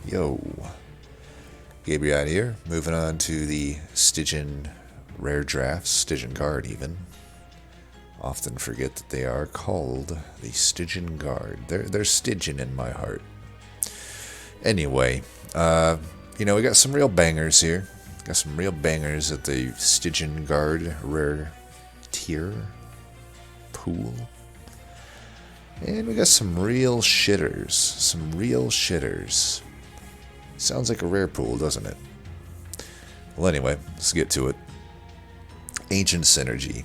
Yo, Gabriel here. Moving on to the Stygian rare drafts, Stygian Guard even. Often forget that they are called the Stygian Guard. They're Stygian in my heart. Anyway, we got some real bangers here. Got some real bangers at the Stygian Guard rare tier pool. And we got some real shitters. Some real shitters. Sounds like a rare pool, doesn't it? Well, anyway, let's get to it. Ancient Synergy.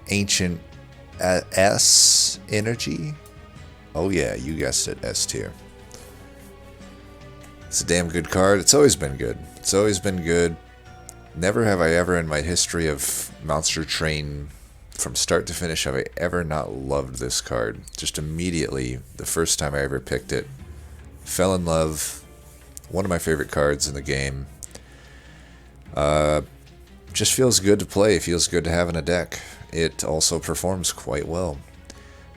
Ancient S Energy? Oh yeah, you guessed it, S tier. It's a damn good card. It's always been good. It's always been good. Never have I ever in my history of Monster Train, from start to finish, have I ever not loved this card. Just immediately, the first time I ever picked it, fell in love. One of my favorite cards in the game. Just feels good to play. Feels good to have in a deck. It also performs quite well.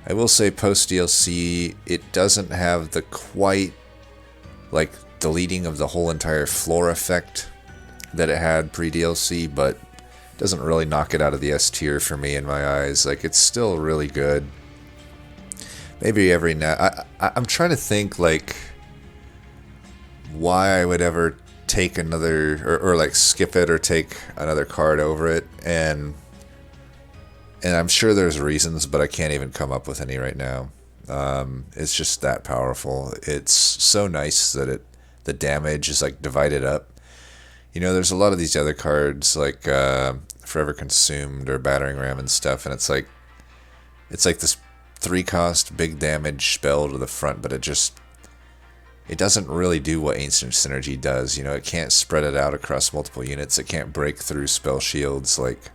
I will say post DLC, it doesn't have the quite like deleting of the whole entire floor effect that it had pre DLC, but doesn't really knock it out of the S tier for me in my eyes. Like, it's still really good. Maybe every now, I'm trying to think like why I would ever take another or like skip it or take another card over it, and I'm sure there's reasons, but I can't even come up with any right now. It's just that powerful. It's so nice that the damage is like divided up. You know, there's a lot of these other cards like Forever Consumed or Battering Ram and stuff, and it's like this 3-cost big damage spell to the front, but it doesn't really do what Ancient Synergy does. You know, it can't spread it out across multiple units. It can't break through spell shields. Like,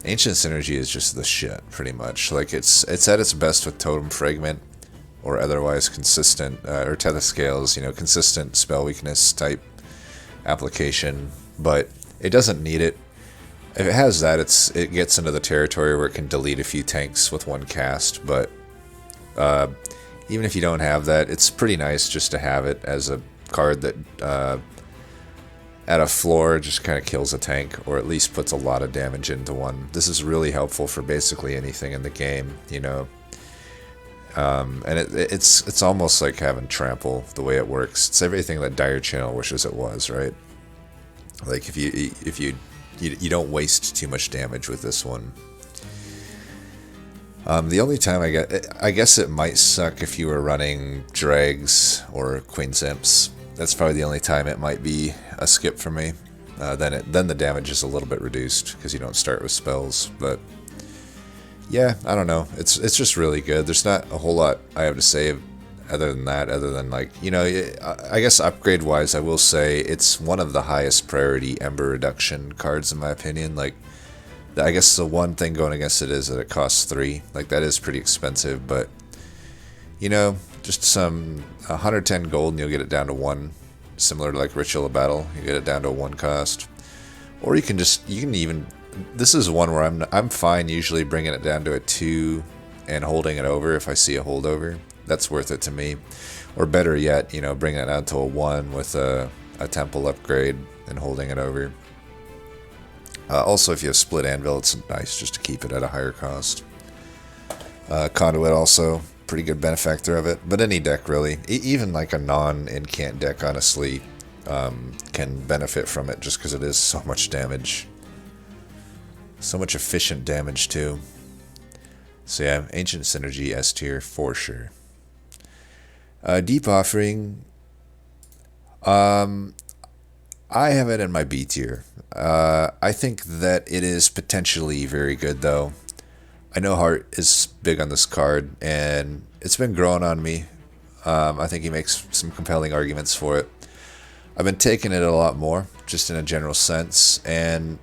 Ancient Synergy is just the shit, pretty much. Like, it's at its best with Totem Fragment or otherwise consistent, or Tether Scales, consistent spell weakness type application, but it doesn't need it. If it has that, it gets into the territory where it can delete a few tanks with one cast, but even if you don't have that, it's pretty nice just to have it as a card that at a floor just kind of kills a tank, or at least puts a lot of damage into one. This is really helpful for basically anything in the game, and it's almost like having Trample the way it works. It's everything that Dire Channel wishes it was, right? Like, if you don't waste too much damage with this one. The only time I guess it might suck if you were running Drags or Queen's Imps. That's probably the only time it might be a skip for me. Then the damage is a little bit reduced because you don't start with spells. But yeah, I don't know. It's just really good. There's not a whole lot I have to say other than that. Other than I guess upgrade wise, I will say it's one of the highest priority Ember reduction cards in my opinion. Like, I guess the one thing going against it is that it costs 3. Like, that is pretty expensive, but just some 110 gold and you'll get it down to 1. Similar to like Ritual of Battle, you get it down to a 1 cost. Or you can even, this is one where I'm fine usually bringing it down to a 2 and holding it over if I see a holdover. That's worth it to me. Or better yet, bringing it down to a 1 with a temple upgrade and holding it over. Also, if you have Split Anvil, it's nice just to keep it at a higher cost. Conduit also, pretty good benefactor of it. But any deck, really. Even like a non-incant deck, honestly, can benefit from it just because it is so much damage. So much efficient damage, too. So yeah, Ancient Synergy, S tier, for sure. Deep Offering, I have it in my B tier. I think that it is potentially very good, though. I know Hart is big on this card, and it's been growing on me. I think he makes some compelling arguments for it. I've been taking it a lot more, just in a general sense, and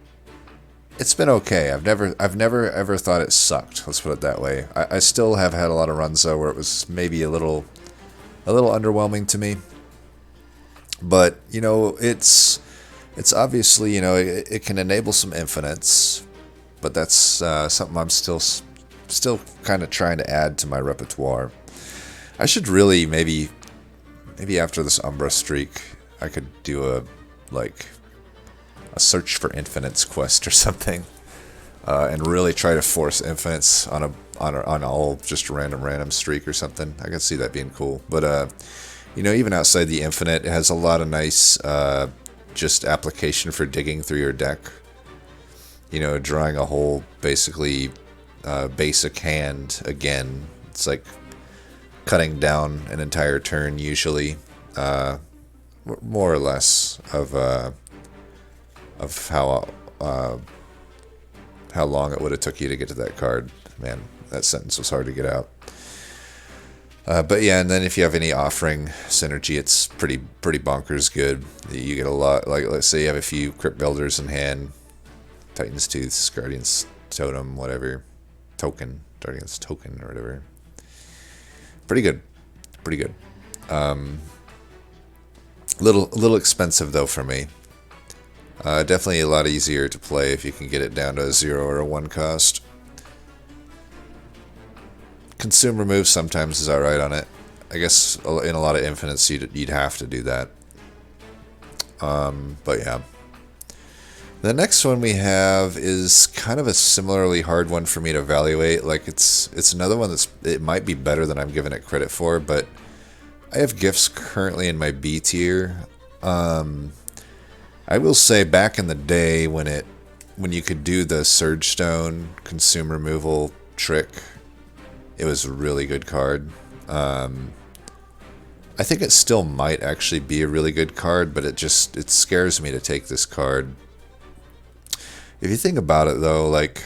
it's been okay. I've never ever thought it sucked. Let's put it that way. I still have had a lot of runs though where it was maybe a little underwhelming to me. But it's obviously it can enable some infinites, but that's something I'm still kind of trying to add to my repertoire. I should really maybe maybe after this Umbra streak, I could do a search for infinites quest or something, and really try to force infinites on all just random streak or something. I can see that being cool. But even outside the infinite, it has a lot of nice just application for digging through your deck. Drawing a whole basically basic hand again. It's like cutting down an entire turn usually, more or less of how long it would have took you to get to that card. Man, that sentence was hard to get out. But yeah, and then if you have any offering synergy, it's pretty bonkers good. You get a lot, like let's say you have a few Crypt Builders in hand, Titan's Tooth, Guardian's Totem, whatever, Guardian's Token or whatever. Pretty good. Little expensive though for me. Definitely a lot easier to play if you can get it down to a 0 or a 1 cost. Consume remove sometimes is alright on it. I guess in a lot of infinites you'd have to do that. But yeah. The next one we have is kind of a similarly hard one for me to evaluate. Like it's another one it might be better than I'm giving it credit for, but I have gifts currently in my B tier. I will say back in the day when you could do the Surge Stone consume removal trick, it was a really good card. I think it still might actually be a really good card, but it scares me to take this card. If you think about it though, like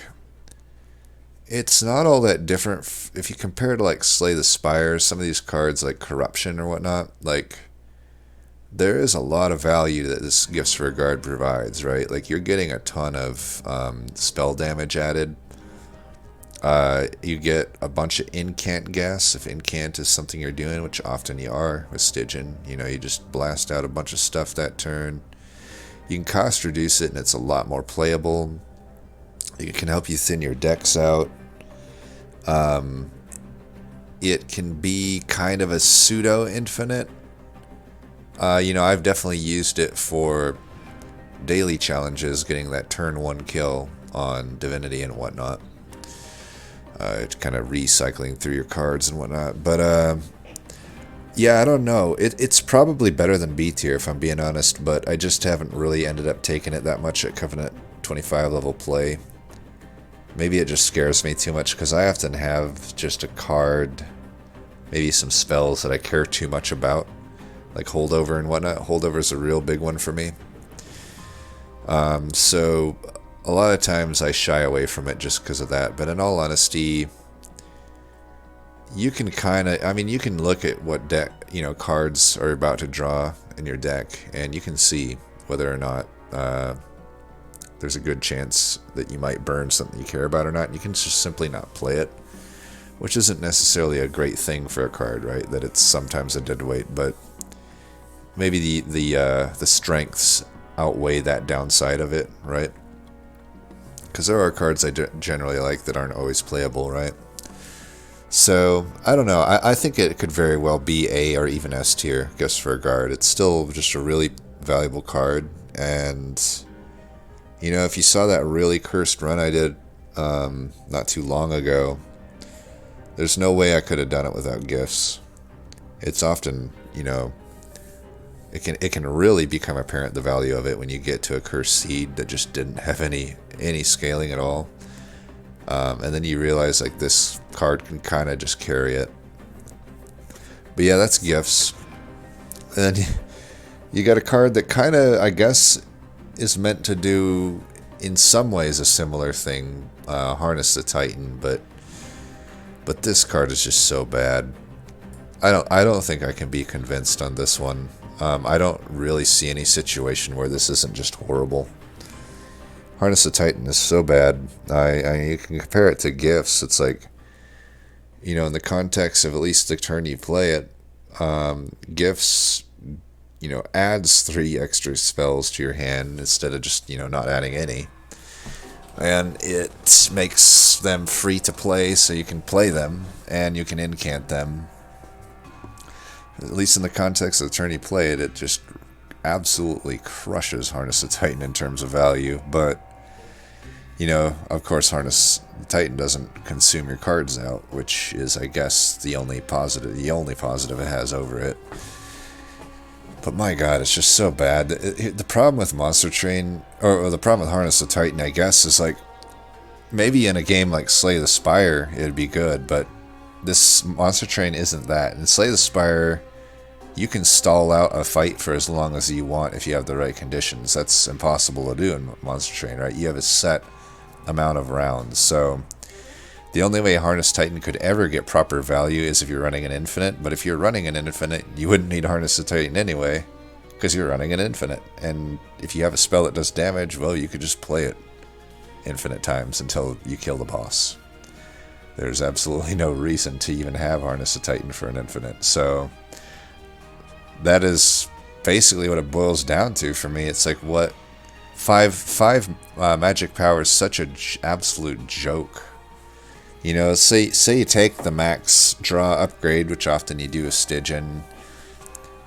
it's not all that different if you compare to like Slay the Spire, some of these cards like Corruption or whatnot, like there is a lot of value that this Gifts for a Guard provides, right? Like you're getting a ton of spell damage added. You get a bunch of incant gas if incant is something you're doing, which often you are with Stygian. You just blast out a bunch of stuff that turn. You can cost reduce it and it's a lot more playable. It can help you thin your decks out. It can be kind of a pseudo infinite. I've definitely used it for daily challenges, getting that turn 1 kill on Divinity and whatnot. Kind of recycling through your cards and whatnot. But yeah, I don't know. It's probably better than B tier if I'm being honest, but I just haven't really ended up taking it that much at Covenant 25 level play. Maybe it just scares me too much because I often have just a card, maybe some spells that I care too much about, like Holdover and whatnot. Holdover's a real big one for me. So a lot of times I shy away from it just because of that. But in all honesty, you can you can look at what deck, cards are about to draw in your deck, and you can see whether or not there's a good chance that you might burn something you care about or not. And you can just simply not play it, which isn't necessarily a great thing for a card, right? That it's sometimes a dead weight, but maybe the strengths outweigh that downside of it, right? Because there are cards I generally like that aren't always playable, right? So, I don't know. I think it could very well be A or even S tier, Gifts for a Guard. It's still just a really valuable card. And, if you saw that really cursed run I did not too long ago, there's no way I could have done it without gifts. It's often, it can really become apparent the value of it when you get to a cursed seed that just didn't have any scaling at all. And then you realize like this card can kind of just carry it. But yeah, that's gifts. And then you got a card that kind of, I guess, is meant to do in some ways a similar thing, Harness the Titan, but this card is just so bad. I don't think I can be convinced on this one. I don't really see any situation where this isn't just horrible. Harness the Titan is so bad. You can compare it to gifts. It's like, in the context of at least the turn you play it, gifts, adds 3 extra spells to your hand instead of just, not adding any. And it makes them free to play so you can play them and you can incant them. At least in the context of the turn he played, it just absolutely crushes Harness the Titan in terms of value. But, you know, of course, Harness the Titan doesn't consume your cards out, which is, I guess, the only positive it has over it. But my god, it's just so bad. The problem with Monster Train, or the problem with Harness the Titan, I guess, is like, maybe in a game like Slay the Spire, it'd be good, but this Monster Train isn't that. In Slay the Spire, you can stall out a fight for as long as you want if you have the right conditions. That's impossible to do in Monster Train, right? You have a set amount of rounds, so the only way Harness Titan could ever get proper value is if you're running an infinite, but if you're running an infinite, you wouldn't need Harness the Titan anyway, because you're running an infinite, and if you have a spell that does damage, well, you could just play it infinite times until you kill the boss. There's absolutely no reason to even have Harness the Titan for an infinite, so that is basically what it boils down to for me. It's like, what, five magic power is such an absolute joke. You know, say you take the max draw upgrade, which often you do with Stygian.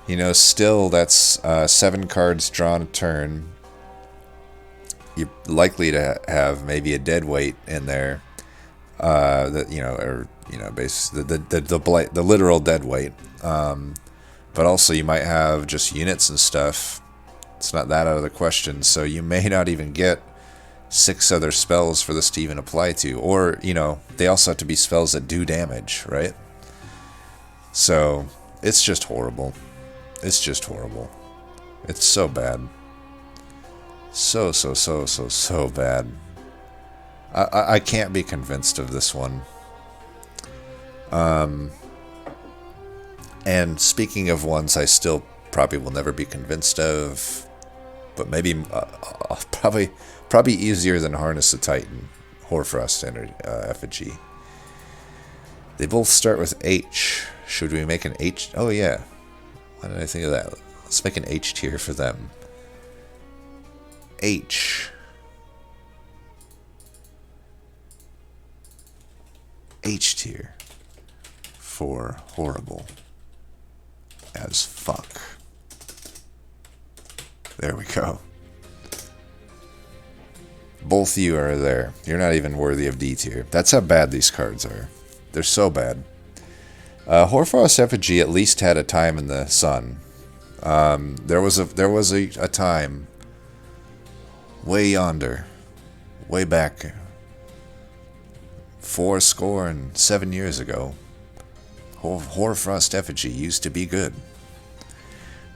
You know, still that's 7 cards drawn a turn. You're likely to have maybe a dead weight in there. That, you know, or, you know, basically the literal dead weight. But also you might have just units and stuff. It's not that out of the question. So you may not even get 6 other spells for this to even apply to. Or, you know, they also have to be spells that do damage, right? So, it's just horrible. It's just horrible. It's so bad. So bad. I can't be convinced of this one. And speaking of ones I still probably will never be convinced of, but maybe probably easier than Harness the Titan, Hoarfrost effigy. They both start with H. Should we make an H? Oh yeah. Why did I think of that? Let's make an H tier for them. H. H tier for horrible as fuck. There we go. Both you are there. You're not even worthy of D tier. That's how bad these cards are. They're so bad. Hoarfrost Effigy at least had a time in the sun. There was a time way yonder, way back 7 years ago. Hoarfrost Effigy used to be good.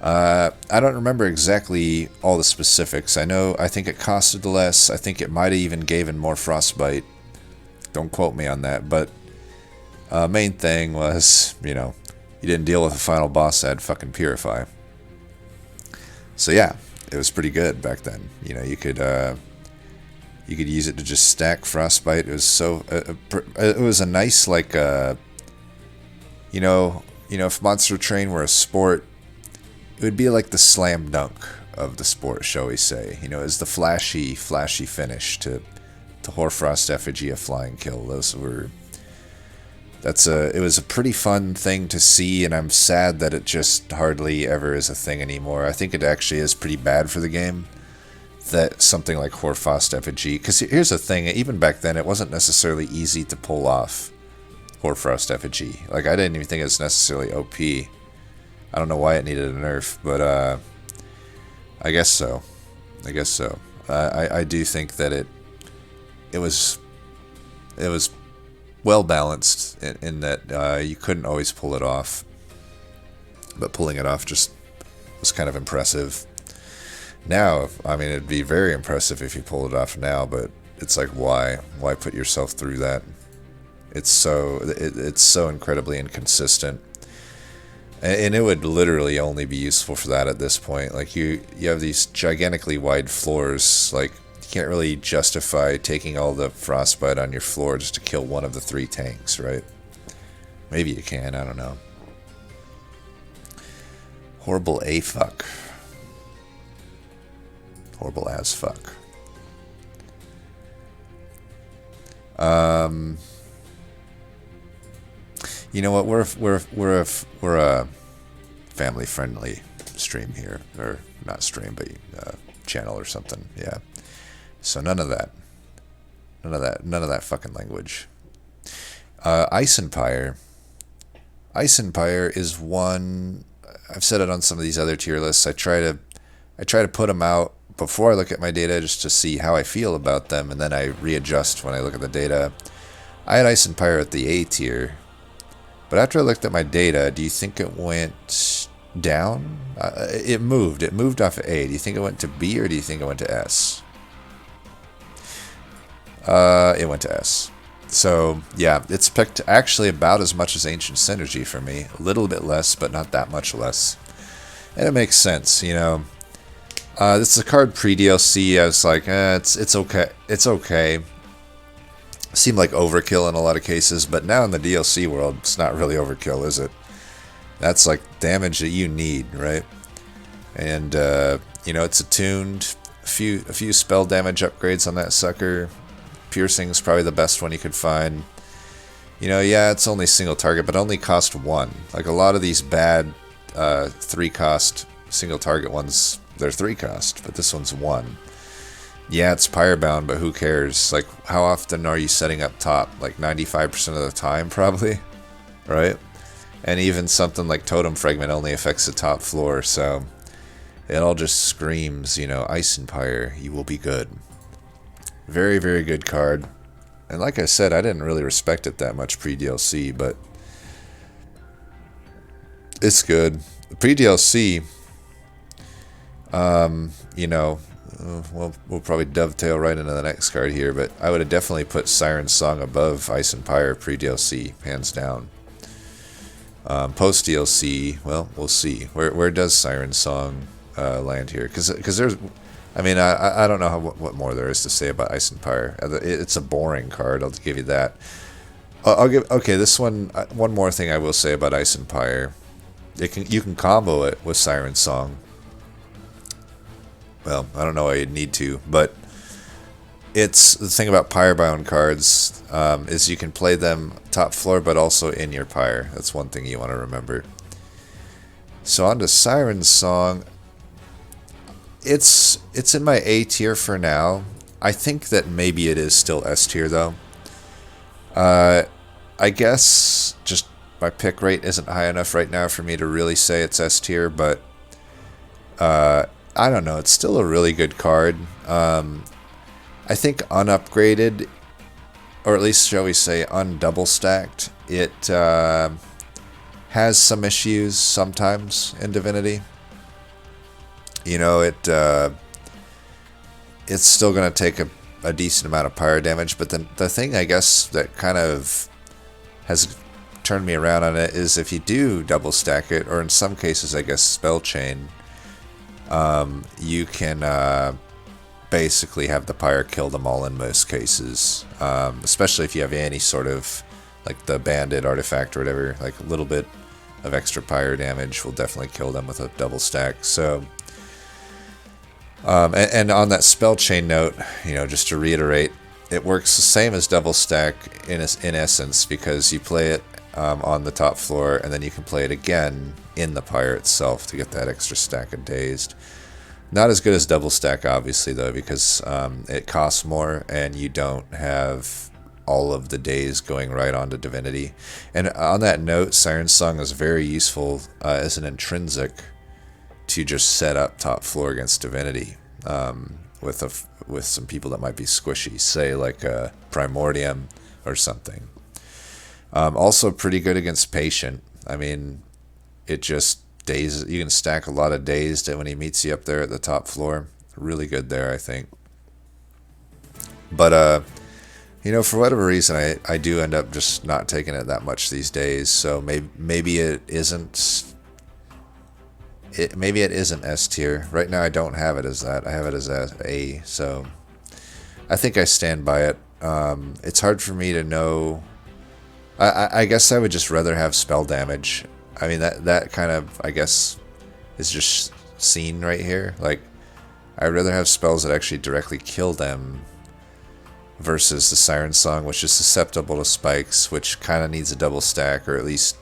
I don't remember exactly all the specifics. I think it costed less. I think it might have even given more frostbite. Don't quote me on that, but main thing was, you know, you didn't deal with the final boss that had fucking Purify. So yeah, it was pretty good back then. You know, you could use it to just stack frostbite. It was so it was a nice, like, you know, if Monster Train were a sport, it would be like the slam dunk of the sport, shall we say. You know, it's the flashy finish to Hoarfrost Effigy, a flying kill. It was a pretty fun thing to see, and I'm sad that it just hardly ever is a thing anymore. I think it actually is pretty bad for the game that something like Hoarfrost Effigy, because here's the thing, even back then it wasn't necessarily easy to pull off Hoarfrost Effigy. Like, I didn't even think it was necessarily OP. I don't know why it needed a nerf, but I guess so. I do think that it was well balanced in that you couldn't always pull it off, but pulling it off just was kind of impressive. Now, I mean, it'd be very impressive if you pulled it off now, but it's like, why put yourself through that? It's so incredibly inconsistent. And it would literally only be useful for that at this point. Like, you have these gigantically wide floors. Like, you can't really justify taking all the frostbite on your floor just to kill one of the 3 tanks, right? Maybe you can, I don't know. Horrible A fuck. Horrible as fuck. You know what? We're a family-friendly stream here, or not stream, but channel or something. Yeah. So none of that. None of that fucking language. Ice Empire. Ice Empire is one. I've said it on some of these other tier lists. I try to put them out before I look at my data just to see how I feel about them, and then I readjust when I look at the data. I had Ice Empire at the A tier, but after I looked at my data, do you think it went down? It moved. It moved off of A. Do you think it went to B, or do you think it went to S? It went to S. So, yeah, it's picked actually about as much as Ancient Synergy for me. A little bit less, but not that much less. And it makes sense, you know. This is a card pre-DLC. I was like, it's okay. It's okay. Seemed like overkill in a lot of cases, but now in the DLC world, it's not really overkill, is it? That's like damage that you need, right? And, you know, it's attuned. A few spell damage upgrades on that sucker. Piercing's probably the best one you could find. You know, yeah, it's only single target, but only cost 1. Like a lot of these bad 3-cost single target ones, they're 3-cost, but this one's 1. Yeah, it's Pirebound, but who cares? Like, how often are you setting up top? Like 95% of the time, probably, right? And even something like Totem Fragment only affects the top floor, so it all just screams, you know, Ice Empire, you will be good. Very, very good card. And like I said, I didn't really respect it that much pre-DLC, but it's good. Pre-DLC, you know, we'll probably dovetail right into the next card here, but I would have definitely put Sirens Song above Ice Empire pre-DLC, hands down. Post-DLC, well, we'll see. Where does Sirens Song land here? Because there's... I mean, I don't know what more there is to say about Ice Empire. It's a boring card, I'll give you that. Okay, this one more thing I will say about Ice Empire. You can combo it with Sirens Song. Well, I don't know why you'd need to, but it's the thing about Pirebound cards is you can play them top floor, but also in your Pyre. That's one thing you want to remember. So on to Sirens Song. It's in my A tier for now. I think that maybe it is still S tier though. I guess just my pick rate isn't high enough right now for me to really say it's S tier, but I don't know. It's still a really good card. I think unupgraded, or at least shall we say undouble stacked, it has some issues sometimes in Divinity. You know, it's still going to take a decent amount of pyre damage, but the thing I guess that kind of has turned me around on it is if you do double stack it, or in some cases I guess spell chain, you can basically have the pyre kill them all in most cases, especially if you have any sort of, like the bandit artifact or whatever, like a little bit of extra pyre damage will definitely kill them with a double stack. So and on that spell chain note, you know, just to reiterate, it works the same as double stack in essence, because you play it on the top floor, and then you can play it again in the pyre itself to get that extra stack of dazed. Not as good as double stack, obviously, though, because it costs more, and you don't have all of the days going right onto Divinity. And on that note, Sirens Song is very useful as an intrinsic to just set up top floor against Divinity with some people that might be squishy, say like Primordium or something. Also pretty good against Patient. I mean, it just dazes. You can stack a lot of dazed when he meets you up there at the top floor. Really good there, I think. But you know, for whatever reason, I do end up just not taking it that much these days. So maybe it isn't. Maybe it isn't S tier. Right now I don't have it as that. I have it as A, so I think I stand by it. It's hard for me to know. I guess I would just rather have spell damage. I mean, that kind of, I guess, is just seen right here. Like, I'd rather have spells that actually directly kill them versus the Siren Song, which is susceptible to spikes, which kind of needs a double stack, or at least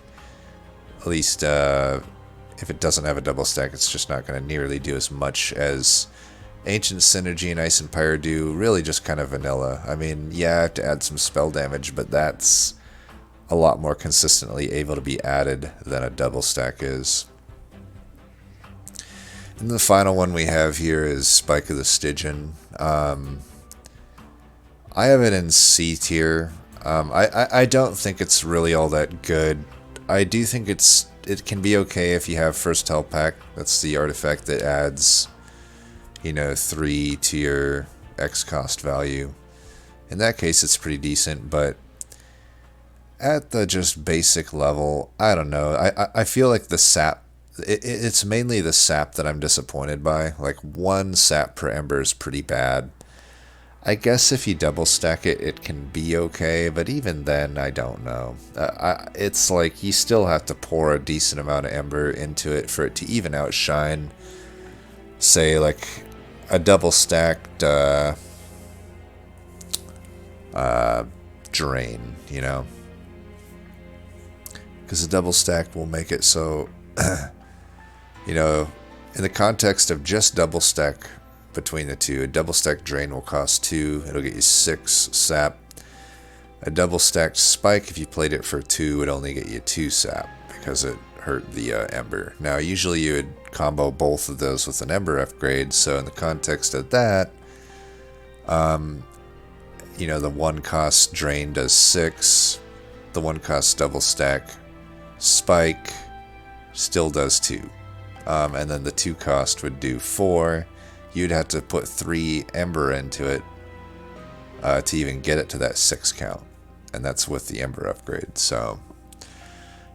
if it doesn't have a double stack, it's just not going to nearly do as much as Ancient Synergy and Ice and Pyre do. Really just kind of vanilla. I mean, yeah, I have to add some spell damage, but that's a lot more consistently able to be added than a double stack is. And the final one we have here is Spike of the Stygian. I have it in C tier. I don't think it's really all that good. I do think it can be okay if you have First Hell Pack. That's the artifact that adds, 3 to your X cost value. In that case, it's pretty decent, but at the just basic level, I don't know. I feel like the sap, it's mainly the sap that I'm disappointed by. Like, 1 sap per ember is pretty bad. I guess if you double stack it, it can be okay, but even then, I don't know. It's like you still have to pour a decent amount of ember into it for it to even outshine, say, like a double stacked drain, Because a double stack will make it so, in the context of just double stack between the two, a double stacked drain will cost 2. It'll get you 6 sap. A double stacked spike, if you played it for 2, would only get you 2 sap because it hurt the ember. Now, usually you would combo both of those with an ember upgrade. So in the context of that, the 1 cost drain does 6. The 1 cost double stack spike still does 2. And then the 2 cost would do 4. You'd have to put 3 ember into it to even get it to that 6 count. And that's with the ember upgrade. So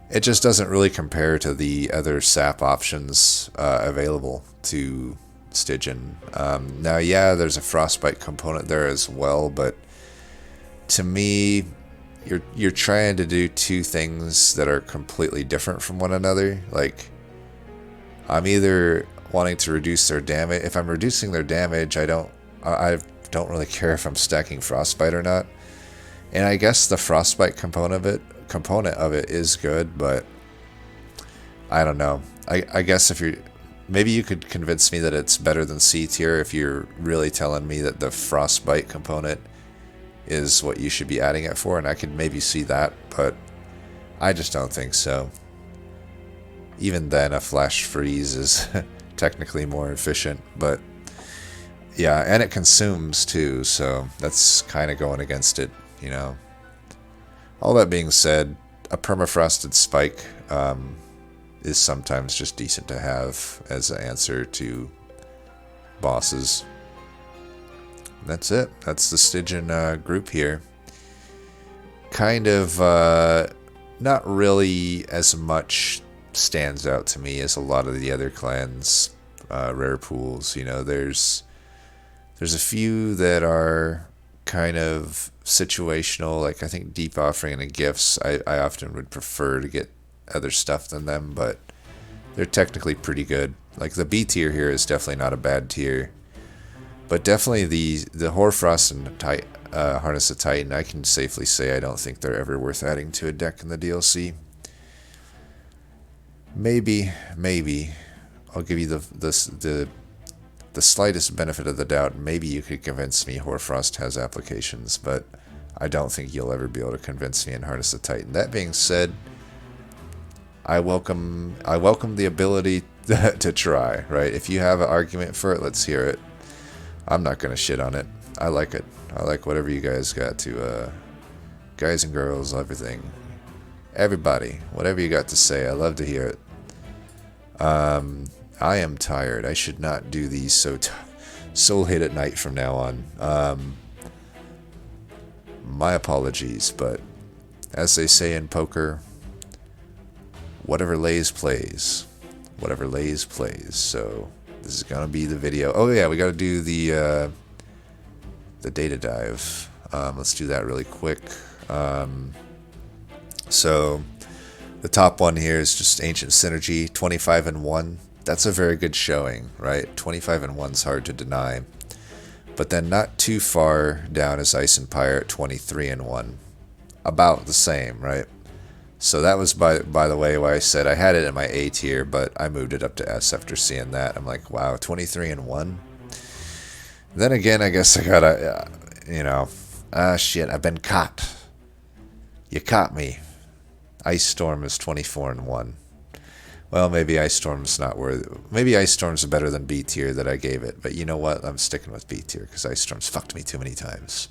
it just doesn't really compare to the other sap options available to Stygian. Now, yeah, there's a frostbite component there as well, but to me, you're trying to do 2 things that are completely different from one another. Like, I'm either wanting to reduce their damage. If I'm reducing their damage, I don't really care if I'm stacking frostbite or not. And I guess the frostbite component of it is good, but I don't know. I guess maybe you could convince me that it's better than C tier if you're really telling me that the frostbite component is what you should be adding it for, and I could maybe see that, but I just don't think so. Even then, a flash freeze is technically more efficient, but yeah, and it consumes too, so that's kind of going against it, All that being said, a permafrosted spike is sometimes just decent to have as an answer to bosses. That's it. That's the Stygian group here. Kind of not really as much stands out to me as a lot of the other clans' rare pools. There's a few that are kind of situational. Like, I think Deep Offering and Gifts, I often would prefer to get other stuff than them, but they're technically pretty good. Like, the B tier here is definitely not a bad tier, but definitely the Hoarfrost and Harness of Titan, I can safely say I don't think they're ever worth adding to a deck in the DLC. Maybe I'll give you the slightest benefit of the doubt. Maybe you could convince me Hoarfrost has applications, but I don't think you'll ever be able to convince me in Harness of Titan. That being said, I welcome the ability to try, right? If you have an argument for it, let's hear it. I'm not going to shit on it. I like it. I like whatever you guys got to, guys and girls, everything. Everybody, whatever you got to say, I love to hear it. I am tired. I should not do these so late at night from now on. My apologies, but as they say in poker, whatever lays plays. Whatever lays plays. So this is gonna be the video. Oh yeah, we gotta do the data dive. Let's do that really quick. So the top one here is just Ancient Synergy, 25-1. That's a very good showing, right? 25-1 is hard to deny. But then not too far down is Ice and Pyre at 23-1. About the same, right? So that was, by the way, why I said I had it in my A tier, but I moved it up to S after seeing that. I'm like, wow, 23 and 1. Then again, I guess I gotta, shit, I've been caught. You caught me. Ice Storm is 24 and 1. Well, maybe Ice Storm's not worth it. Maybe Ice Storm's better than B tier that I gave it. But you know what? I'm sticking with B tier because Ice Storm's fucked me too many times.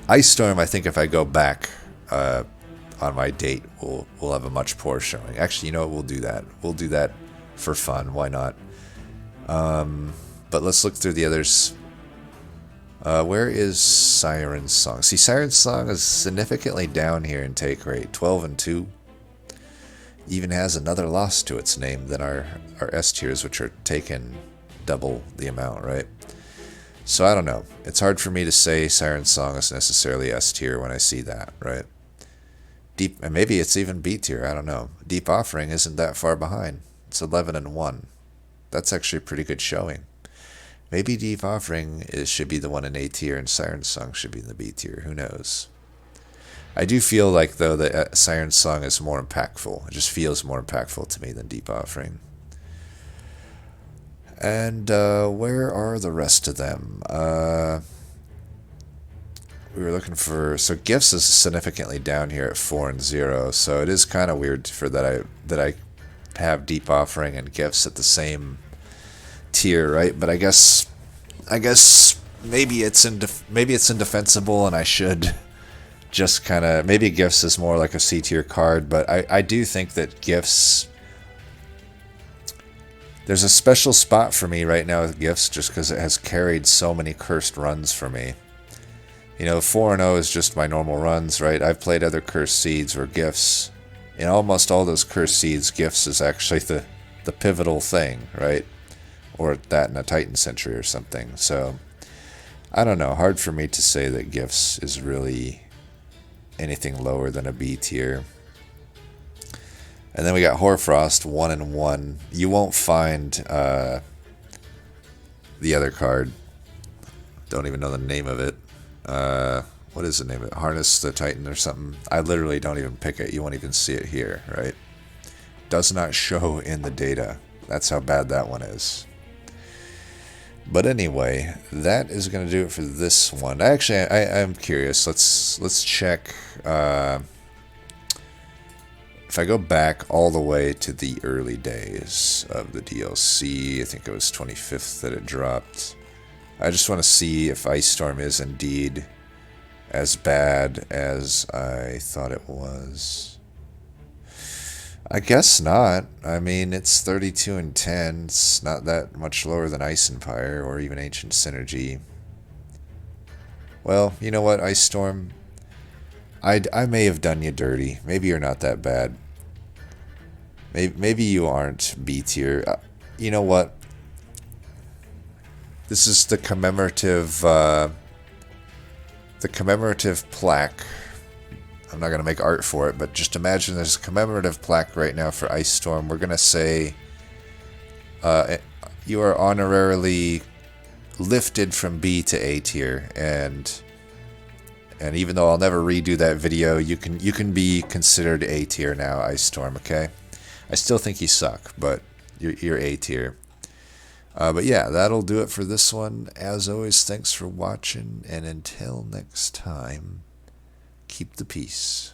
Ice Storm, I think if I go back on my date, we'll have a much poorer showing. Actually, you know what? We'll do that. We'll do that for fun. Why not? But let's look through the others. Where is Sirens Song? See, Sirens Song is significantly down here in take rate. 12 and 2. Even has another loss to its name than our S tiers, which are taken double the amount, right? So I don't know. It's hard for me to say Sirens Song is necessarily S tier when I see that, right? Deep, and maybe it's even B tier. I don't know. Deep Offering isn't that far behind. It's 11 and 1. That's actually a pretty good showing. Maybe Deep Offering should be the one in A tier and Sirens Song should be in the B tier. Who knows? I do feel like, though, that Sirens Song is more impactful. It just feels more impactful to me than Deep Offering. And where are the rest of them? We were looking for... So Gifts is significantly down here at 4 and 0. So it is kind of weird for that I have Deep Offering and Gifts at the same tier, right? But I guess maybe it's indefensible, and I should just kind of, maybe Gifts is more like a C tier card. But I do think that Gifts, there's a special spot for me right now with Gifts, just because it has carried so many cursed runs for me. 4 and 0 is just my normal runs, right? I've played other Cursed Seeds or Gifts. In almost all those Cursed Seeds, Gifts is actually the pivotal thing, right? Or that in a Titan Century or something. So, I don't know. Hard for me to say that Gifts is really anything lower than a B tier. And then we got Hoarfrost, 1 and 1. You won't find the other card. Don't even know the name of it. What is the name of it? Harness the Titan or something. I literally don't even pick it. You won't even see it here, right? Does not show in the data. That's how bad that one is. But anyway, that is going to do it for this one. Actually, I'm curious. Let's check. If I go back all the way to the early days of the DLC, I think it was 25th that it dropped. I just want to see if Ice Storm is indeed as bad as I thought it was. I guess not. I mean, it's 32 and 10. It's not that much lower than Ice Empire or even Ancient Synergy. Well, you know what, Ice Storm? I may have done you dirty. Maybe you're not that bad. Maybe you aren't B tier. You know what? This is the commemorative plaque. I'm not going to make art for it, but just imagine there's a commemorative plaque right now for Ice Storm. We're going to say you are honorarily lifted from B to A tier, and even though I'll never redo that video, you can be considered A tier now, Ice Storm, okay? I still think you suck, but you're A tier. But yeah, that'll do it for this one. As always, thanks for watching, and until next time, keep the peace.